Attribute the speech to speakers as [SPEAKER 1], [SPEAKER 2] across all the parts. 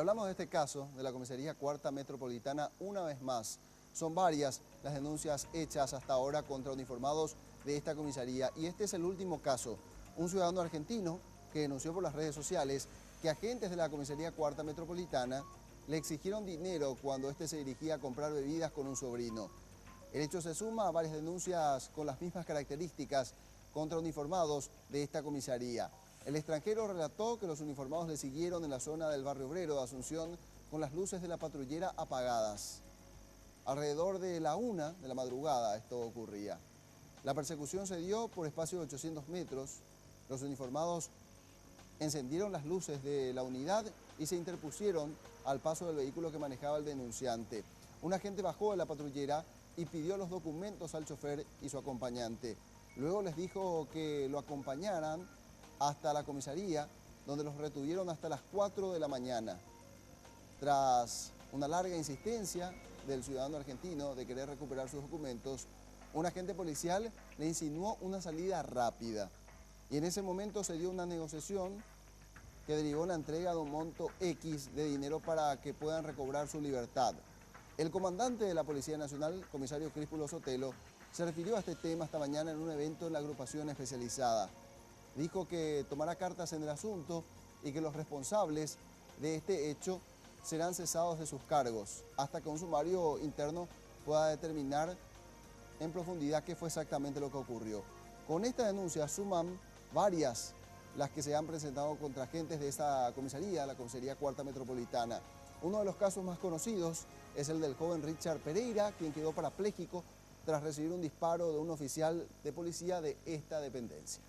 [SPEAKER 1] hablamos de este caso de la Comisaría Cuarta Metropolitana una vez más. Son varias las denuncias hechas hasta ahora contra uniformados de esta comisaría y este es el último caso. Un ciudadano argentino que denunció por las redes sociales que agentes de la Comisaría Cuarta Metropolitana le exigieron dinero cuando este se dirigía a comprar bebidas con un sobrino. El hecho se suma a varias denuncias con las mismas características contra uniformados de esta comisaría. El extranjero relató que los uniformados le siguieron en la zona del barrio obrero de Asunción con las luces de la patrullera apagadas. Alrededor de la 1 de la madrugada esto ocurría. La persecución se dio por espacio de 800 metros. Los uniformados encendieron las luces de la unidad y se interpusieron al paso del vehículo que manejaba el denunciante. Un agente bajó de la patrullera y pidió los documentos al chofer y su acompañante. Luego les dijo que lo acompañaran hasta la comisaría, donde los retuvieron hasta las 4 de la mañana. Tras una larga insistencia del ciudadano argentino de querer recuperar sus documentos, un agente policial le insinuó una salida rápida. Y en ese momento se dio una negociación que derivó en la entrega de un monto X de dinero para que puedan recobrar su libertad. El comandante de la Policía Nacional, comisario Críspulo Sotelo, se refirió a este tema esta mañana en un evento en la agrupación especializada. Dijo que tomará cartas en el asunto y que los responsables de este hecho serán cesados de sus cargos hasta que un sumario interno pueda determinar en profundidad qué fue exactamente lo que ocurrió. Con esta denuncia suman varias las que se han presentado contra agentes de esta comisaría, la Comisaría Cuarta Metropolitana. Uno de los casos más conocidos es el del joven Richard Pereira, quien quedó parapléjico tras recibir un disparo de un oficial de policía de esta dependencia.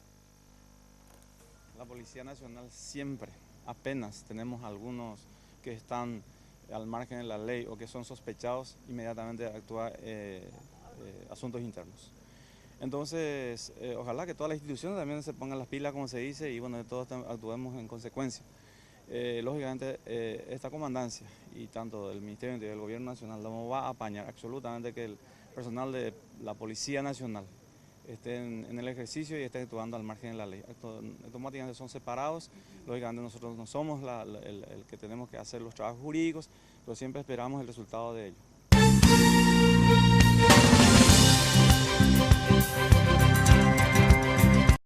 [SPEAKER 2] La Policía Nacional siempre, apenas tenemos algunos que están al margen de la ley o que son sospechados, inmediatamente actúa asuntos internos. Entonces, ojalá que todas las instituciones también se pongan las pilas, como se dice, y bueno, todos actuemos en consecuencia. Lógicamente, esta comandancia y tanto del Ministerio del Interior y del Gobierno Nacional no va a apañar absolutamente que el personal de la Policía Nacional esté en el ejercicio y esté actuando al margen de la ley. Automáticamente son separados, lógicamente nosotros no somos el que tenemos que hacer los trabajos jurídicos, pero siempre esperamos el resultado de ello.